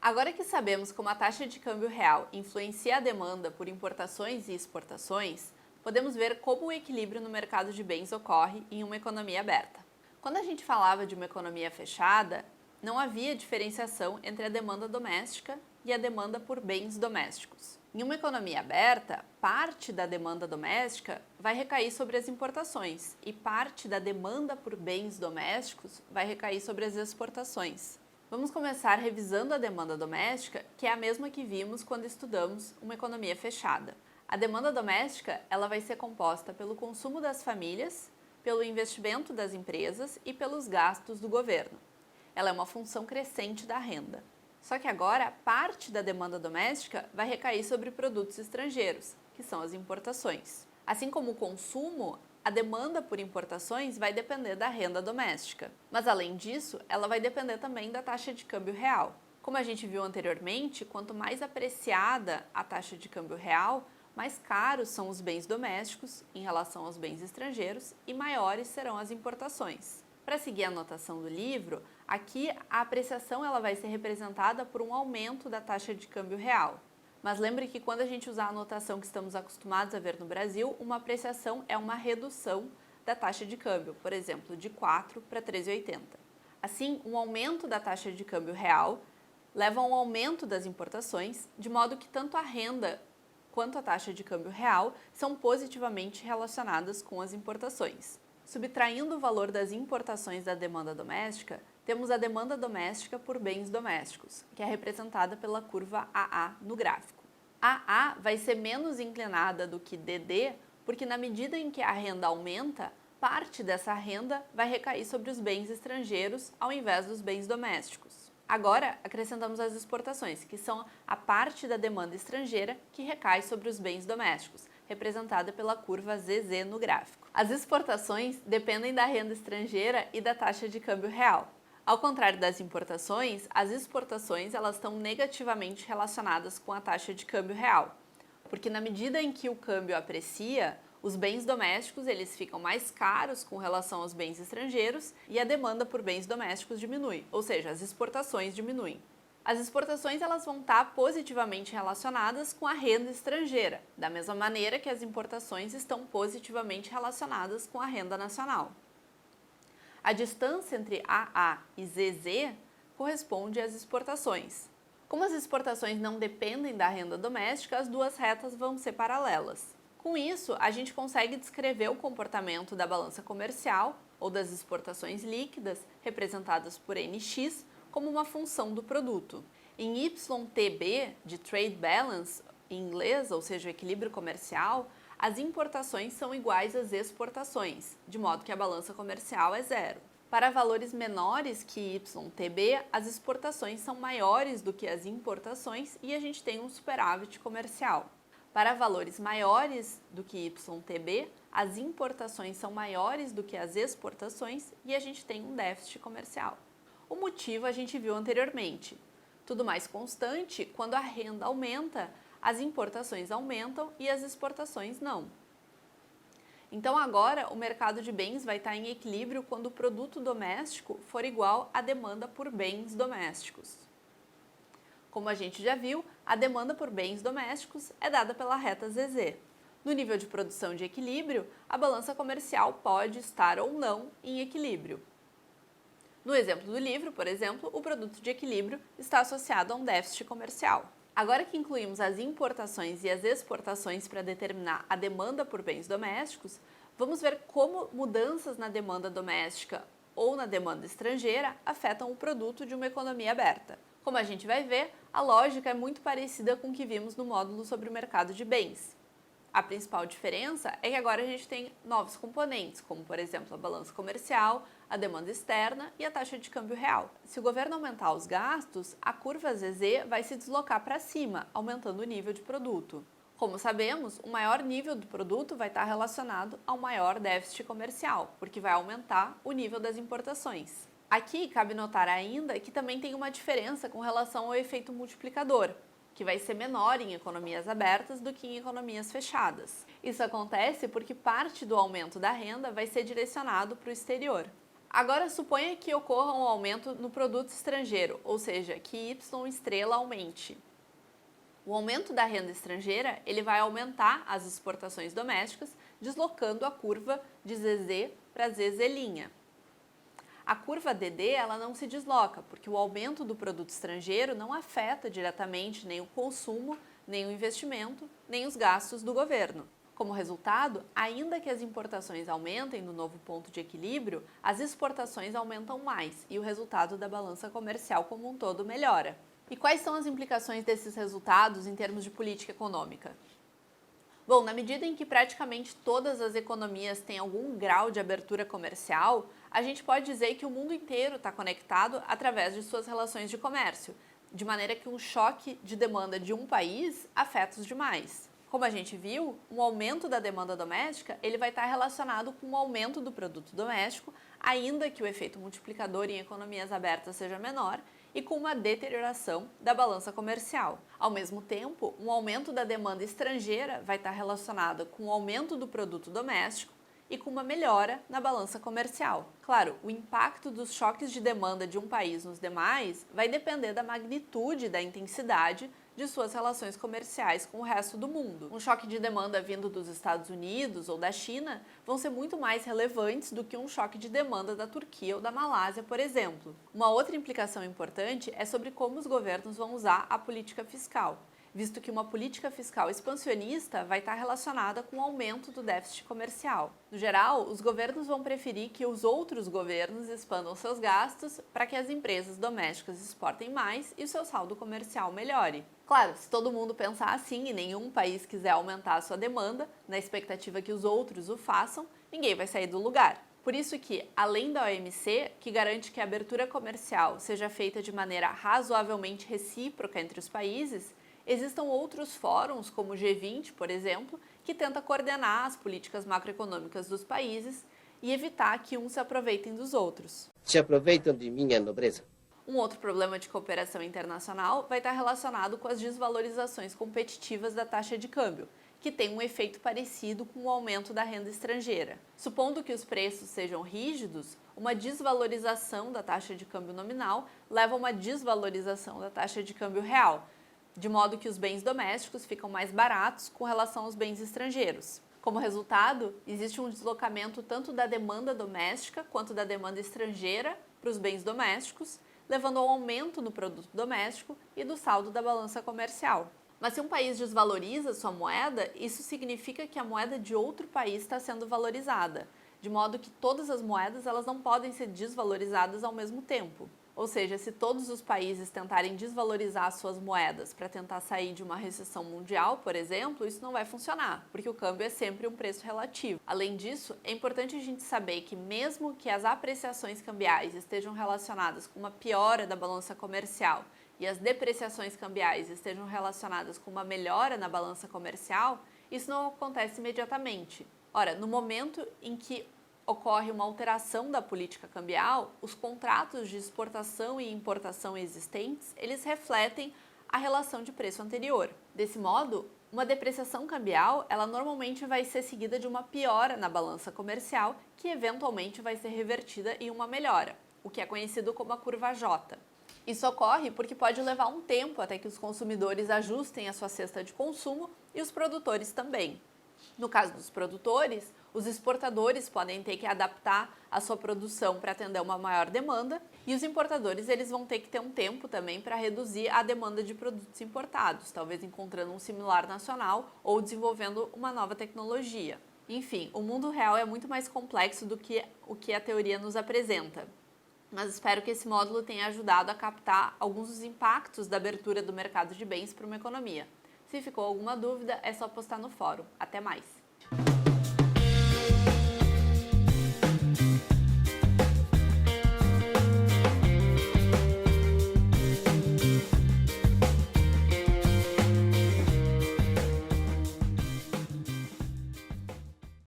Agora que sabemos como a taxa de câmbio real influencia a demanda por importações e exportações, podemos ver como o equilíbrio no mercado de bens ocorre em uma economia aberta. Quando a gente falava de uma economia fechada, não havia diferenciação entre a demanda doméstica e a demanda por bens domésticos. Em uma economia aberta, parte da demanda doméstica vai recair sobre as importações e parte da demanda por bens domésticos vai recair sobre as exportações. Vamos começar revisando a demanda doméstica, que é a mesma que vimos quando estudamos uma economia fechada. A demanda doméstica ela vai ser composta pelo consumo das famílias, pelo investimento das empresas e pelos gastos do governo. Ela é uma função crescente da renda. Só que agora, parte da demanda doméstica vai recair sobre produtos estrangeiros, que são as importações. Assim como o consumo, a demanda por importações vai depender da renda doméstica. Mas além disso, ela vai depender também da taxa de câmbio real. Como a gente viu anteriormente, quanto mais apreciada a taxa de câmbio real, mais caros são os bens domésticos em relação aos bens estrangeiros e maiores serão as importações. Para seguir a anotação do livro, aqui a apreciação ela vai ser representada por um aumento da taxa de câmbio real. Mas lembre que quando a gente usar a notação que estamos acostumados a ver no Brasil, uma apreciação é uma redução da taxa de câmbio, por exemplo, de 4 para 3,80. Assim, um aumento da taxa de câmbio real leva a um aumento das importações, de modo que tanto a renda quanto a taxa de câmbio real são positivamente relacionadas com as importações. Subtraindo o valor das importações da demanda doméstica, temos a demanda doméstica por bens domésticos, que é representada pela curva AA no gráfico. AA vai ser menos inclinada do que DD, porque na medida em que a renda aumenta, parte dessa renda vai recair sobre os bens estrangeiros ao invés dos bens domésticos. Agora, acrescentamos as exportações, que são a parte da demanda estrangeira que recai sobre os bens domésticos, representada pela curva ZZ no gráfico. As exportações dependem da renda estrangeira e da taxa de câmbio real. Ao contrário das importações, as exportações elas estão negativamente relacionadas com a taxa de câmbio real, porque na medida em que o câmbio aprecia, os bens domésticos eles ficam mais caros com relação aos bens estrangeiros e a demanda por bens domésticos diminui, ou seja, as exportações diminuem. As exportações elas vão estar positivamente relacionadas com a renda estrangeira, da mesma maneira que as importações estão positivamente relacionadas com a renda nacional. A distância entre AA e ZZ corresponde às exportações. Como as exportações não dependem da renda doméstica, as duas retas vão ser paralelas. Com isso, a gente consegue descrever o comportamento da balança comercial ou das exportações líquidas, representadas por NX, como uma função do produto. Em YTB, de Trade Balance, em inglês, ou seja, o equilíbrio comercial, as importações são iguais às exportações, de modo que a balança comercial é zero. Para valores menores que YTB, as exportações são maiores do que as importações e a gente tem um superávit comercial. Para valores maiores do que YTB, as importações são maiores do que as exportações e a gente tem um déficit comercial. O motivo a gente viu anteriormente. Tudo mais constante, quando a renda aumenta, as importações aumentam e as exportações não. Então agora o mercado de bens vai estar em equilíbrio quando o produto doméstico for igual à demanda por bens domésticos. Como a gente já viu, a demanda por bens domésticos é dada pela reta ZZ. No nível de produção de equilíbrio, a balança comercial pode estar ou não em equilíbrio. No exemplo do livro, por exemplo, o produto de equilíbrio está associado a um déficit comercial. Agora que incluímos as importações e as exportações para determinar a demanda por bens domésticos, vamos ver como mudanças na demanda doméstica ou na demanda estrangeira afetam o produto de uma economia aberta. Como a gente vai ver, a lógica é muito parecida com o que vimos no módulo sobre o mercado de bens. A principal diferença é que agora a gente tem novos componentes, como por exemplo a balança comercial, a demanda externa e a taxa de câmbio real. Se o governo aumentar os gastos, a curva ZZ vai se deslocar para cima, aumentando o nível de produto. Como sabemos, o maior nível do produto vai estar relacionado ao maior déficit comercial, porque vai aumentar o nível das importações. Aqui cabe notar ainda que também tem uma diferença com relação ao efeito multiplicador, que vai ser menor em economias abertas do que em economias fechadas. Isso acontece porque parte do aumento da renda vai ser direcionado para o exterior. Agora suponha que ocorra um aumento no produto estrangeiro, ou seja, que Y estrela aumente. O aumento da renda estrangeira ele vai aumentar as exportações domésticas, deslocando a curva de ZZ para ZZ'. A curva DD ela não se desloca, porque o aumento do produto estrangeiro não afeta diretamente nem o consumo, nem o investimento, nem os gastos do governo. Como resultado, ainda que as importações aumentem no novo ponto de equilíbrio, as exportações aumentam mais e o resultado da balança comercial como um todo melhora. E quais são as implicações desses resultados em termos de política econômica? Bom, na medida em que praticamente todas as economias têm algum grau de abertura comercial, a gente pode dizer que o mundo inteiro está conectado através de suas relações de comércio, de maneira que um choque de demanda de um país afeta os demais. Como a gente viu, um aumento da demanda doméstica ele vai estar relacionado com um aumento do produto doméstico, ainda que o efeito multiplicador em economias abertas seja menor, e com uma deterioração da balança comercial. Ao mesmo tempo, um aumento da demanda estrangeira vai estar relacionado com o aumento do produto doméstico e com uma melhora na balança comercial. Claro, o impacto dos choques de demanda de um país nos demais vai depender da magnitude e da intensidade de suas relações comerciais com o resto do mundo. Um choque de demanda vindo dos Estados Unidos ou da China vão ser muito mais relevantes do que um choque de demanda da Turquia ou da Malásia, por exemplo. Uma outra implicação importante é sobre como os governos vão usar a política fiscal, visto que uma política fiscal expansionista vai estar relacionada com o aumento do déficit comercial. No geral, os governos vão preferir que os outros governos expandam seus gastos para que as empresas domésticas exportem mais e o seu saldo comercial melhore. Claro, se todo mundo pensar assim e nenhum país quiser aumentar a sua demanda, na expectativa que os outros o façam, ninguém vai sair do lugar. Por isso que, além da OMC, que garante que a abertura comercial seja feita de maneira razoavelmente recíproca entre os países, existam outros fóruns, como o G20, por exemplo, que tenta coordenar as políticas macroeconômicas dos países e evitar que uns se aproveitem dos outros. Se aproveitam de minha nobreza. Um outro problema de cooperação internacional vai estar relacionado com as desvalorizações competitivas da taxa de câmbio, que tem um efeito parecido com o aumento da renda estrangeira. Supondo que os preços sejam rígidos, uma desvalorização da taxa de câmbio nominal leva a uma desvalorização da taxa de câmbio real, de modo que os bens domésticos ficam mais baratos com relação aos bens estrangeiros. Como resultado, existe um deslocamento tanto da demanda doméstica quanto da demanda estrangeira para os bens domésticos, levando ao aumento no produto doméstico e do saldo da balança comercial. Mas se um país desvaloriza sua moeda, isso significa que a moeda de outro país está sendo valorizada, de modo que todas as moedas elas não podem ser desvalorizadas ao mesmo tempo. Ou seja, se todos os países tentarem desvalorizar suas moedas para tentar sair de uma recessão mundial, por exemplo, isso não vai funcionar, porque o câmbio é sempre um preço relativo. Além disso, é importante a gente saber que mesmo que as apreciações cambiais estejam relacionadas com uma piora da balança comercial e as depreciações cambiais estejam relacionadas com uma melhora na balança comercial, isso não acontece imediatamente. Ora, no momento em que ocorre uma alteração da política cambial, os contratos de exportação e importação existentes, eles refletem a relação de preço anterior. Desse modo, uma depreciação cambial, ela normalmente vai ser seguida de uma piora na balança comercial, que eventualmente vai ser revertida em uma melhora, o que é conhecido como a curva J. Isso ocorre porque pode levar um tempo até que os consumidores ajustem a sua cesta de consumo e os produtores também. No caso dos produtores, os exportadores podem ter que adaptar a sua produção para atender uma maior demanda e os importadores eles vão ter que ter um tempo também para reduzir a demanda de produtos importados, talvez encontrando um similar nacional ou desenvolvendo uma nova tecnologia. Enfim, o mundo real é muito mais complexo do que o que a teoria nos apresenta. Mas espero que esse módulo tenha ajudado a captar alguns dos impactos da abertura do mercado de bens para uma economia. Se ficou alguma dúvida, é só postar no fórum. Até mais!